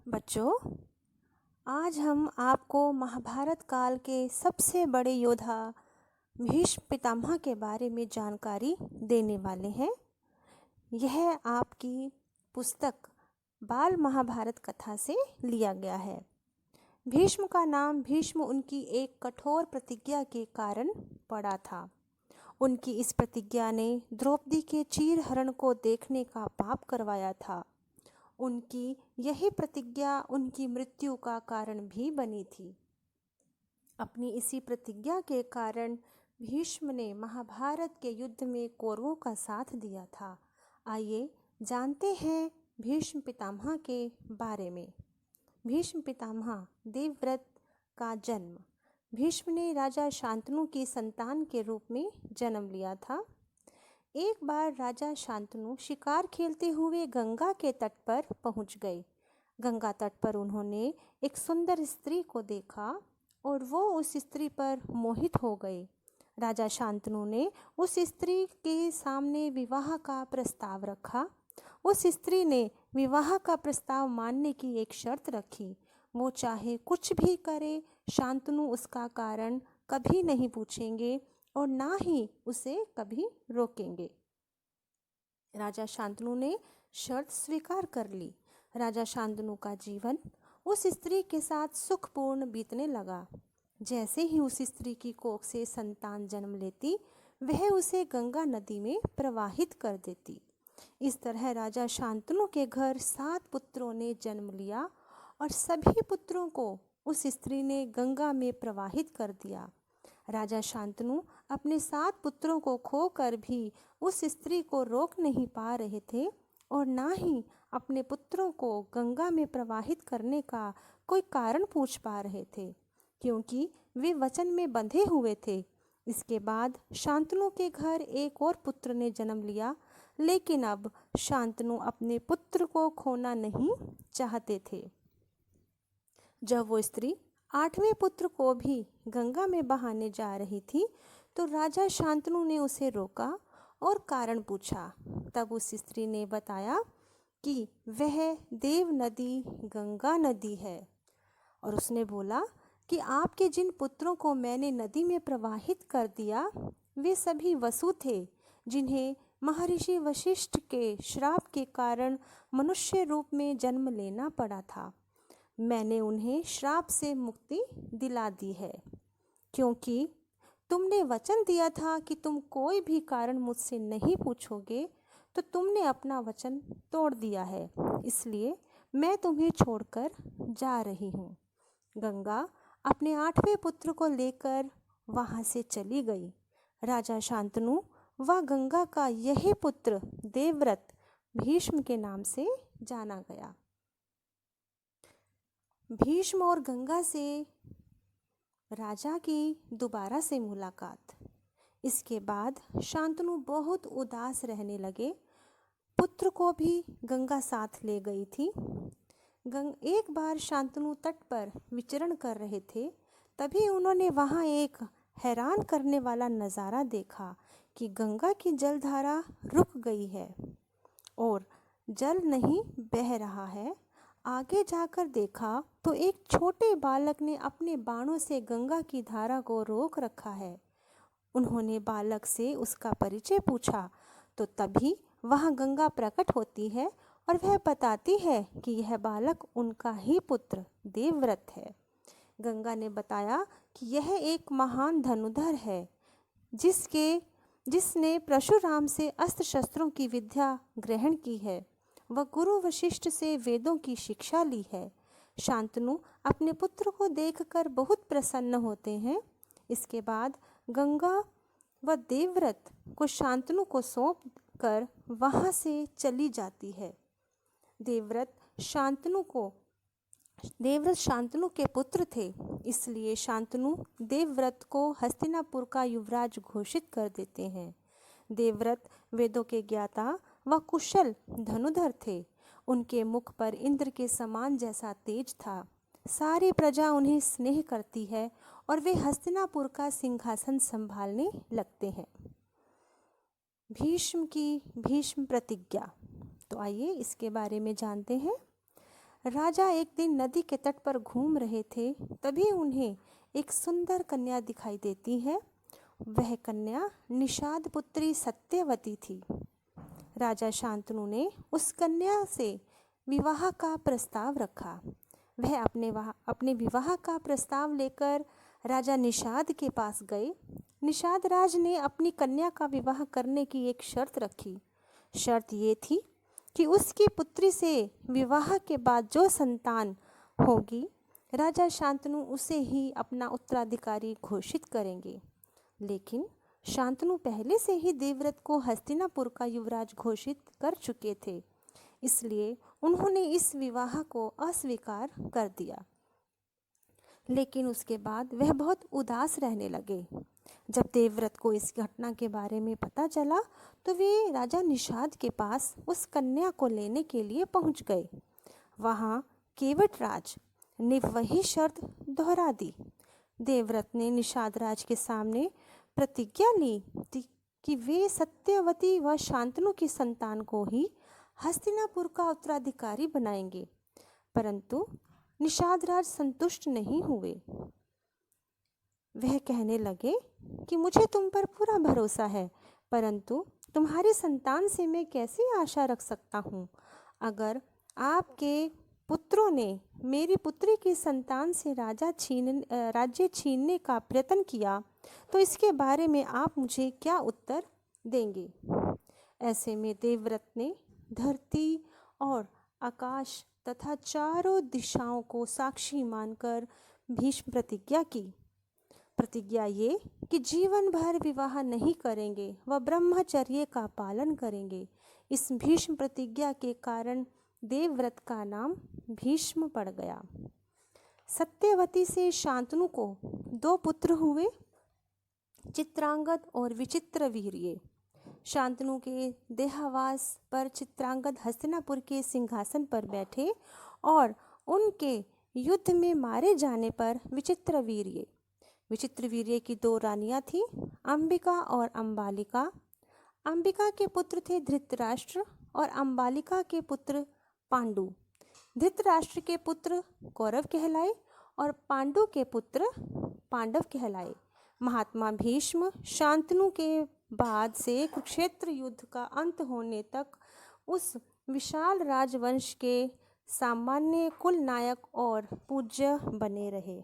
बच्चों, आज हम आपको महाभारत काल के सबसे बड़े योद्धा भीष्म पितामह के बारे में जानकारी देने वाले हैं। यह आपकी पुस्तक बाल महाभारत कथा से लिया गया है। भीष्म का नाम भीष्म उनकी एक कठोर प्रतिज्ञा के कारण पड़ा था। उनकी इस प्रतिज्ञा ने द्रौपदी के चीरहरण को देखने का पाप करवाया था। उनकी यही प्रतिज्ञा उनकी मृत्यु का कारण भी बनी थी। अपनी इसी प्रतिज्ञा के कारण भीष्म ने महाभारत के युद्ध में कौरवों का साथ दिया था। आइए जानते हैं भीष्म पितामह के बारे में। भीष्म पितामह देवव्रत का जन्म। भीष्म ने राजा शांतनु की संतान के रूप में जन्म लिया था। एक बार राजा शांतनु शिकार खेलते हुए गंगा के तट पर पहुंच गए। गंगा तट पर उन्होंने एक सुंदर स्त्री को देखा और वो उस स्त्री पर मोहित हो गए। राजा शांतनु ने उस स्त्री के सामने विवाह का प्रस्ताव रखा। उस स्त्री ने विवाह का प्रस्ताव मानने की एक शर्त रखी। वो चाहे कुछ भी करे, शांतनु उसका कारण कभी नहीं पूछेंगे और ना ही उसे कभी रोकेंगे। राजा शांतनु ने शर्त स्वीकार कर ली। राजा शांतनु का जीवन उस स्त्री के साथ सुखपूर्ण बीतने लगा। जैसे ही उस स्त्री की कोख से संतान जन्म लेती, वह उसे गंगा नदी में प्रवाहित कर देती। इस तरह राजा शांतनु के घर 7 पुत्रों ने जन्म लिया और सभी पुत्रों को उस स्त्री ने गंगा में प्रवाहित कर दिया। राजा शांतनु अपने 7 पुत्रों को खोकर भी उस स्त्री को रोक नहीं पा रहे थे और ना ही अपने पुत्रों को गंगा में प्रवाहित करने का कोई कारण पूछ पा रहे थे, क्योंकि वे वचन में बंधे हुए थे। इसके बाद शांतनु के घर एक और पुत्र ने जन्म लिया, लेकिन अब शांतनु अपने पुत्र को खोना नहीं चाहते थे। जब वो स्त्री 8वें पुत्र को भी गंगा में बहाने जा रही थी, तो राजा शांतनु ने उसे रोका और कारण पूछा। तब उस स्त्री ने बताया कि वह देव नदी गंगा नदी है और उसने बोला कि आपके जिन पुत्रों को मैंने नदी में प्रवाहित कर दिया, वे सभी वसु थे, जिन्हें महर्षि वशिष्ठ के श्राप के कारण मनुष्य रूप में जन्म लेना पड़ा था। मैंने उन्हें श्राप से मुक्ति दिला दी है, क्योंकि तुमने वचन दिया था कि तुम कोई भी कारण मुझसे नहीं पूछोगे, तो तुमने अपना वचन तोड़ दिया है। इसलिए मैं तुम्हें छोड़कर जा रही हूँ। गंगा अपने 8वें पुत्र को लेकर वहाँ से चली गई। राजा शांतनु व गंगा का यही पुत्र देवव्रत भीष्म के नाम से जाना गया। भीष्म और गंगा से राजा की दोबारा से मुलाकात। इसके बाद शांतनु बहुत उदास रहने लगे। पुत्र को भी गंगा साथ ले गई थी। एक बार शांतनु तट पर विचरण कर रहे थे, तभी उन्होंने वहाँ एक हैरान करने वाला नज़ारा देखा कि गंगा की जलधारा रुक गई है और जल नहीं बह रहा है। आगे जाकर देखा तो एक छोटे बालक ने अपने बाणों से गंगा की धारा को रोक रखा है। उन्होंने बालक से उसका परिचय पूछा, तो तभी वहाँ गंगा प्रकट होती है और वह बताती है कि यह बालक उनका ही पुत्र देवव्रत है। गंगा ने बताया कि यह एक महान धनुर्धर है, जिसने परशुराम से अस्त्र शस्त्रों की विद्या ग्रहण की है। वह गुरु वशिष्ठ से वेदों की शिक्षा ली है। शांतनु अपने पुत्र को देखकर बहुत प्रसन्न होते हैं। इसके बाद गंगा व देवव्रत को शांतनु को सौंप कर वहाँ से चली जाती है। देवव्रत शांतनु के पुत्र थे, इसलिए शांतनु देवव्रत को हस्तिनापुर का युवराज घोषित कर देते हैं। देवव्रत वेदों के ज्ञाता व कुशल धनुर्धर थे। उनके मुख पर इंद्र के समान जैसा तेज था। सारी प्रजा उन्हें स्नेह करती है और वे हस्तिनापुर का सिंहासन संभालने लगते हैं। भीष्म की भीष्म प्रतिज्ञा। तो आइए इसके बारे में जानते हैं। राजा एक दिन नदी के तट पर घूम रहे थे, तभी उन्हें एक सुंदर कन्या दिखाई देती है। वह कन्या निषाद पुत्री सत्यवती थी। राजा शांतनु ने उस कन्या से विवाह का प्रस्ताव रखा। वह अपने विवाह का प्रस्ताव लेकर राजा निषाद के पास गए। निषाद राज ने अपनी कन्या का विवाह करने की एक शर्त रखी। शर्त ये थी कि उसकी पुत्री से विवाह के बाद जो संतान होगी, राजा शांतनु उसे ही अपना उत्तराधिकारी घोषित करेंगे। लेकिन शांतनु पहले से ही देवव्रत को हस्तिनापुर का युवराज घोषित कर चुके थे, इसलिए उन्होंने इस विवाह को अस्वीकार कर दिया। लेकिन उसके बाद वह बहुत उदास रहने लगे। जब देवव्रत को इस घटना के बारे में पता चला तो वे राजा निषाद के पास उस कन्या को लेने के लिए पहुंच गए। वहां केवट राज ने वही शर्त दोहरा दी। देवव्रत ने निषाद राज के सामने प्रतिज्ञा ली थी कि वे सत्यवती व शांतनु की संतान को ही हस्तिनापुर का उत्तराधिकारी बनाएंगे, परंतु निषाद राज संतुष्ट नहीं हुए। वह कहने लगे कि मुझे तुम पर पूरा भरोसा है, परंतु तुम्हारी संतान से मैं कैसी आशा रख सकता हूँ। अगर आपके पुत्रों ने मेरी पुत्री की संतान से राज्य छीनने का प्रयत्न किया तो इसके बारे में आप मुझे क्या उत्तर देंगे। ऐसे में देवव्रत ने धरती और आकाश तथा चारों दिशाओं को साक्षी मानकर भीष्म प्रतिज्ञा की। प्रतिज्ञा ये कि जीवन भर विवाह नहीं करेंगे व ब्रह्मचर्य का पालन करेंगे। इस भीष्म प्रतिज्ञा के कारण देवव्रत का नाम भीष्म पड़ गया। सत्यवती से शांतनु को 2 पुत्र हुए, चित्रांगद और विचित्रवीर्य। शांतनु के देहावास पर चित्रांगद हस्तिनापुर के सिंहासन पर बैठे और उनके युद्ध में मारे जाने पर विचित्रवीर्य की 2 रानियां थीं, अंबिका और अंबालिका। अंबिका के पुत्र थे धृतराष्ट्र और अंबालिका के पुत्र पांडु। धृतराष्ट्र के पुत्र कौरव कहलाए और पांडु के पुत्र पांडव कहलाए। महात्मा भीष्म शांतनु के बाद से कुरुक्षेत्र युद्ध का अंत होने तक उस विशाल राजवंश के सामान्य कुल नायक और पूज्य बने रहे।